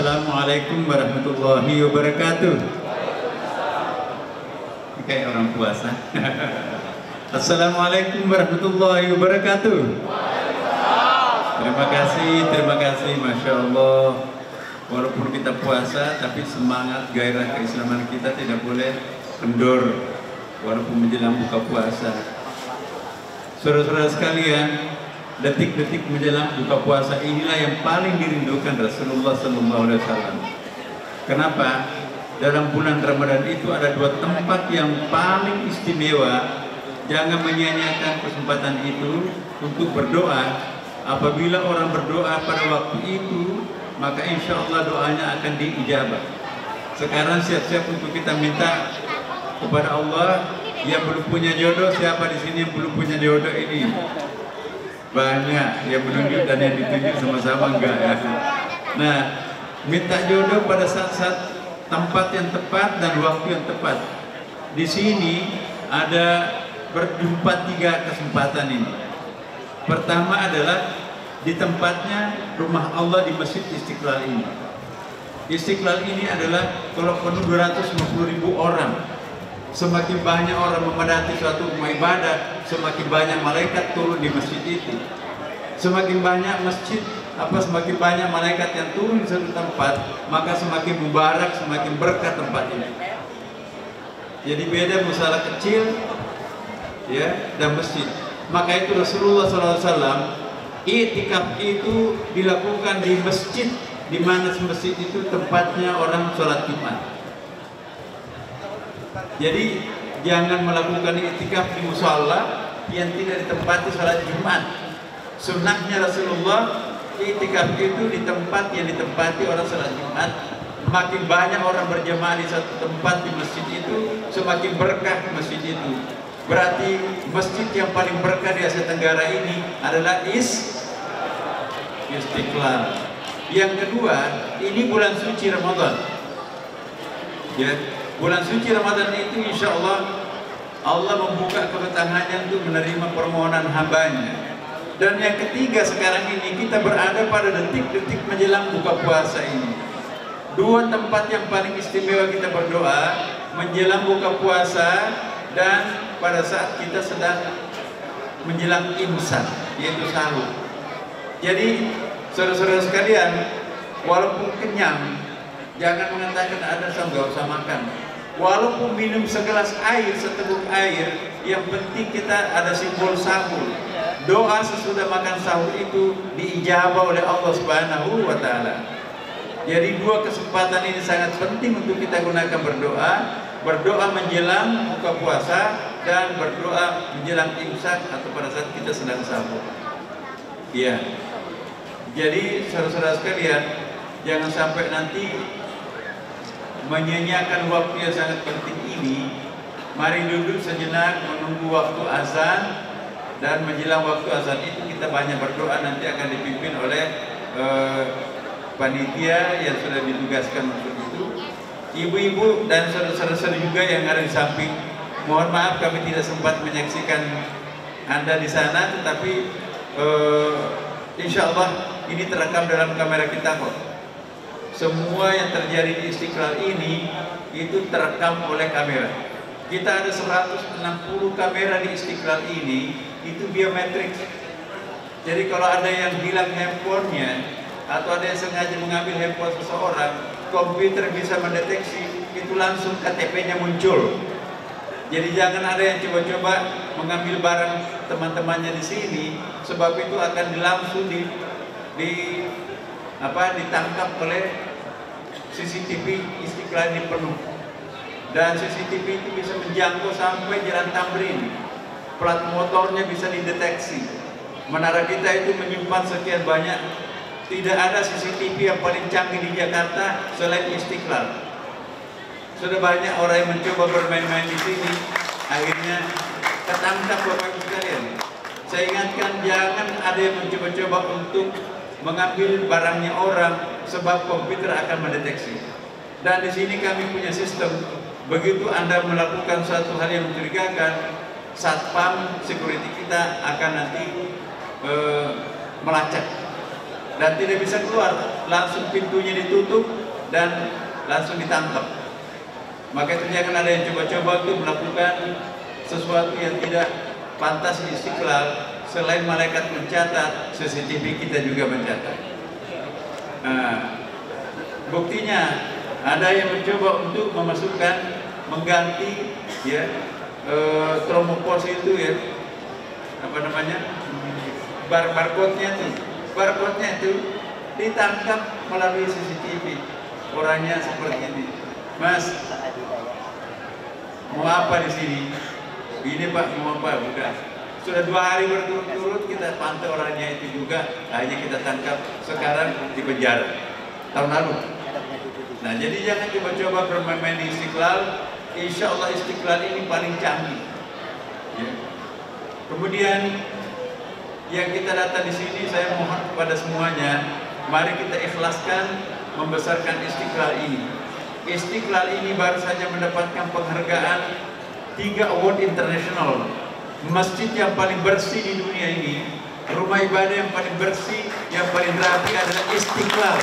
Assalamualaikum warahmatullahi wabarakatuh. Kayak orang puasa. Assalamualaikum warahmatullahi wabarakatuh. Terima kasih, Masya Allah. Walaupun kita puasa, tapi semangat gairah keislaman kita tidak boleh kendor walaupun menjelang buka puasa. Saudara-saudara sekalian, detik-detik menjelang buka puasa inilah yang paling dirindukan Rasulullah SAW. Kenapa? Dalam bulan Ramadan itu ada dua tempat yang paling istimewa. Jangan menyia-nyiakan kesempatan itu untuk berdoa. Apabila orang berdoa pada waktu itu, maka insya Allah doanya akan diijabah. Sekarang siap-siap untuk kita minta kepada Allah. Yang belum punya jodoh, siapa di sini yang belum punya jodoh ini? Banyak yang menunjuk dan yang ditunjuk sama-sama enggak ya. Nah, minta jodoh pada saat-saat tempat yang tepat dan waktu yang tepat. Di sini ada berjumpa tiga kesempatan ini. Pertama adalah di tempatnya rumah Allah di Masjid Istiqlal ini. Istiqlal ini adalah kalau penuh 250.000 orang. Semakin banyak orang memadati suatu rumah ibadah, semakin banyak malaikat turun di masjid itu. Semakin banyak masjid, semakin banyak malaikat yang turun di satu tempat, maka semakin mubarak, semakin berkah tempat ini. Jadi beda masalah kecil, ya, dan masjid. Maka itu Rasulullah SAW i'tikaf itu dilakukan di masjid, di mana masjid itu tempatnya orang sholat Jumat. Jadi jangan melakukan i'tikaf di mushola yang tidak ditempati sholat Jumat. Sunnahnya Rasulullah, i'tikaf itu di tempat yang ditempati orang sholat Jumat. Makin banyak orang berjamaah di satu tempat di masjid itu, semakin berkah masjid itu. Berarti masjid yang paling berkah di Asia Tenggara ini adalah Istiqlal. Yang kedua, ini bulan suci Ramadan. Ya, bulan suci Ramadan itu insya Allah membuka kebetangannya untuk menerima permohonan hambanya. Dan yang ketiga, sekarang ini kita berada pada detik-detik menjelang buka puasa ini. Dua tempat yang paling istimewa kita berdoa menjelang buka puasa dan pada saat kita sedang menjelang imsak, yaitu sahur. Jadi saudara-saudara sekalian, walaupun kenyang, jangan mengatakan ada nggak usah makan. Walaupun minum segelas air, seteguk air, yang penting kita ada simbol sahur. Doa sesudah makan sahur itu diijabah oleh Allah Subhanahu wa Ta'ala. Jadi dua kesempatan ini sangat penting untuk kita gunakan berdoa. Berdoa menjelang buka puasa dan berdoa menjelang imsak atau pada saat kita sedang sahur. Iya. Jadi saudara-saudara sekalian, jangan sampai nanti menyia-nyiakan waktu yang sangat penting ini. Mari duduk sejenak menunggu waktu azan, dan menjelang waktu azan itu kita banyak berdoa. Nanti akan dipimpin oleh panitia yang sudah ditugaskan untuk itu. Ibu-ibu dan saudara-saudara juga yang ada di samping, mohon maaf kami tidak sempat menyaksikan Anda di sana, tetapi insya Allah ini terekam dalam kamera kita kok. Semua yang terjadi di Istiqlal ini itu terekam oleh kamera. Kita ada 160 kamera di Istiqlal ini, itu biometrik. Jadi kalau ada yang hilang handphonenya atau ada yang sengaja mengambil handphone seseorang, komputer bisa mendeteksi, itu langsung KTP-nya muncul. Jadi jangan ada yang coba-coba mengambil barang teman-temannya di sini, sebab itu akan langsung ditangkap oleh CCTV Istiqlal ini penuh. Dan CCTV itu bisa menjangkau sampai Jalan Tamrin. Plat motornya bisa dideteksi. Menara kita itu menyimpan sekian banyak. Tidak ada CCTV yang paling canggih di Jakarta selain Istiqlal. Sudah banyak orang yang mencoba bermain-main di sini, akhirnya ketangkap Bapak Ibu sekalian. Saya ingatkan, jangan ada yang mencoba-coba untuk mengambil barangnya orang, sebab komputer akan mendeteksi. Dan di sini kami punya sistem, begitu Anda melakukan suatu hal yang mencurigakan, satpam security kita akan nanti melacak dan tidak bisa keluar. langsung pintunya ditutup dan langsung ditangkap. Maka itu jangan ada yang coba-coba untuk melakukan sesuatu yang tidak pantas di Istiqlal. Selain malaikat mencatat, CCTV kita juga mencatat. Nah, buktinya ada yang mencoba untuk memasukkan, mengganti ya tromopos itu ya, apa namanya, barcode-nya itu ditangkap melalui CCTV. Orangnya seperti ini. Mas, mau apa di sini? Ini Pak, mau apa? Udah. Sudah 2 hari berturut-turut kita pantau orangnya itu juga. Akhirnya kita tangkap. Sekarang di penjara. Tahun lalu. Nah, jadi jangan coba-coba bermain-main di Istiqlal. Insya Allah Istiqlal ini paling canggih. Ya. Kemudian yang kita datang di sini, saya mohon kepada semuanya, mari kita ikhlaskan membesarkan Istiqlal ini. Istiqlal ini baru saja mendapatkan penghargaan 3 award internasional. Masjid yang paling bersih di dunia ini, rumah ibadah yang paling bersih, yang paling rapi adalah Istiqlal.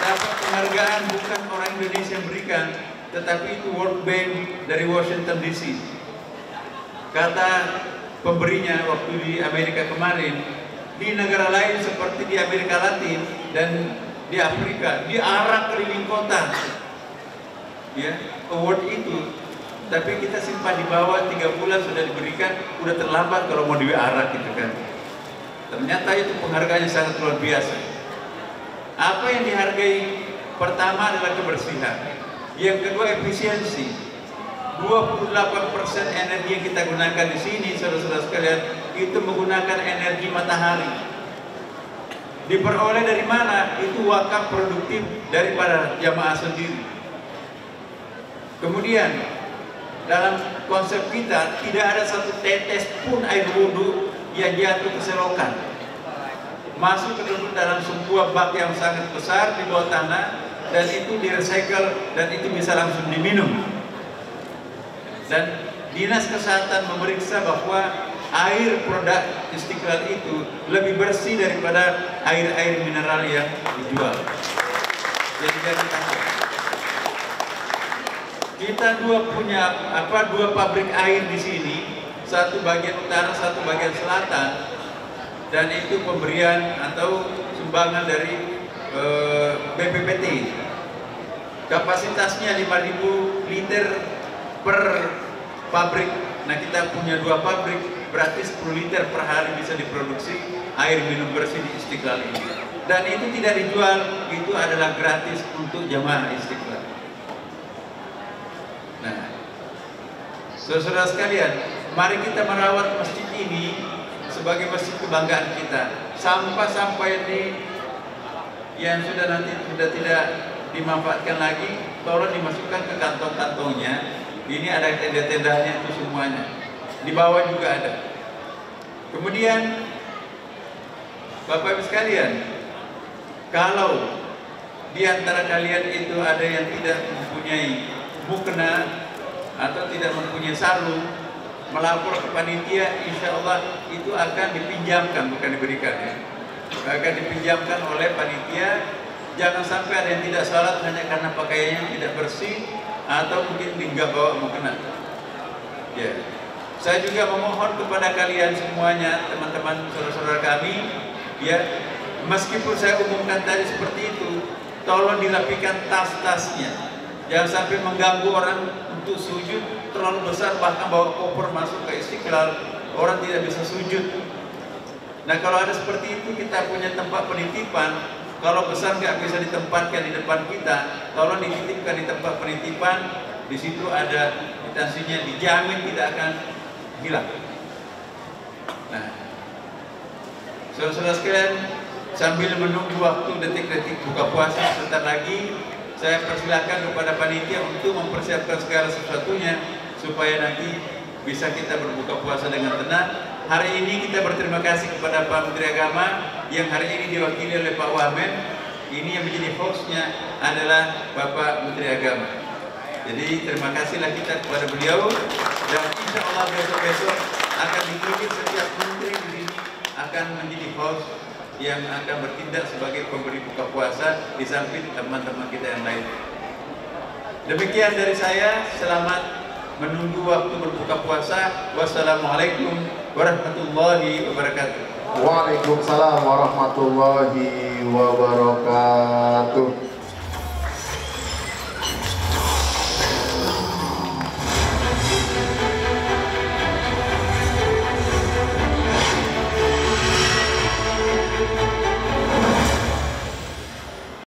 Dapat penghargaan bukan orang Indonesia yang berikan, tetapi itu World Bank dari Washington DC. Kata pemberinya waktu di Amerika kemarin, di negara lain seperti di Amerika Latin dan di Afrika, diarak keliling kota, ya, award itu. Tapi kita simpan di bawah 3 bulan sudah diberikan, udah terlambat kalau mau diarak gitu kan. Ternyata itu penghargaannya sangat luar biasa. Apa yang dihargai? Pertama adalah kebersihan, yang kedua efisiensi. 28% energi yang kita gunakan di sini, saudara-saudara sekalian, itu menggunakan energi matahari. Diperoleh dari mana? Itu wakaf produktif daripada jamaah sendiri. Kemudian dalam konsep kita tidak ada satu tetes pun air wudhu yang jatuh ke selokan, masuk ke dalam sebuah bak yang sangat besar di bawah tanah, dan itu direcycle dan itu bisa langsung diminum. Dan Dinas Kesehatan memeriksa bahwa air produk Istiqlal itu lebih bersih daripada air-air mineral yang dijual. Jadi kita punya 2 pabrik air di sini, satu bagian utara, satu bagian selatan, dan itu pemberian atau sumbangan dari BPPT. Kapasitasnya 5.000 liter per pabrik. Nah, kita punya 2 pabrik, berarti 10 liter per hari bisa diproduksi air minum bersih di Istiqlal ini. Dan itu tidak dijual, itu adalah gratis untuk jamaah Istiqlal. Nah, saudara sekalian, mari kita merawat masjid ini sebagai masjid kebanggaan kita. Sampah-sampah ini yang sudah tidak dimanfaatkan lagi, tolong dimasukkan ke kantong-kantongnya. Ini ada tenda-tendanya itu semuanya. Di bawah juga ada. Kemudian Bapak Ibu sekalian, kalau di antara kalian itu ada yang tidak mempunyai mukena atau tidak mempunyai sarung, melapor ke panitia, insya Allah itu akan dipinjamkan, bukan diberikan ya. Akan dipinjamkan oleh panitia. Jangan sampai ada yang tidak salat hanya karena pakaiannya tidak bersih atau mungkin tidak bawa mukena. Ya. Saya juga memohon kepada kalian semuanya, teman-teman saudara-saudara kami, ya, meskipun saya umumkan tadi seperti itu, tolong dirapikan tas-tasnya. Jangan sampai mengganggu orang untuk sujud terlalu besar, bahkan bawa koper masuk ke Istiqlal, orang tidak bisa sujud. Nah, kalau ada seperti itu, kita punya tempat penitipan. Kalau besar nggak bisa ditempatkan di depan kita, tolong dititipkan di tempat penitipan. Di situ ada kwitansinya, dijamin tidak akan hilang. Nah, saudara-saudara sekalian, sambil menunggu waktu detik-detik buka puasa sebentar lagi, saya persilakan kepada panitia untuk mempersiapkan segala sesuatunya supaya nanti bisa kita berbuka puasa dengan tenang. Hari ini kita berterima kasih kepada Pak Menteri Agama yang hari ini diwakili oleh Pak Wamen. Ini yang menjadi hostnya adalah Bapak Menteri Agama. Jadi terima kasihlah kita kepada beliau, dan insya Allah besok-besok akan ditunjuk setiap menteri di sini akan menjadi host yang akan bertindak sebagai pemberi buka puasa di samping teman-teman kita yang lain. Demikian dari saya, selamat menunggu waktu berbuka puasa. Wassalamualaikum warahmatullahi wabarakatuh. Waalaikumsalam warahmatullahi wabarakatuh.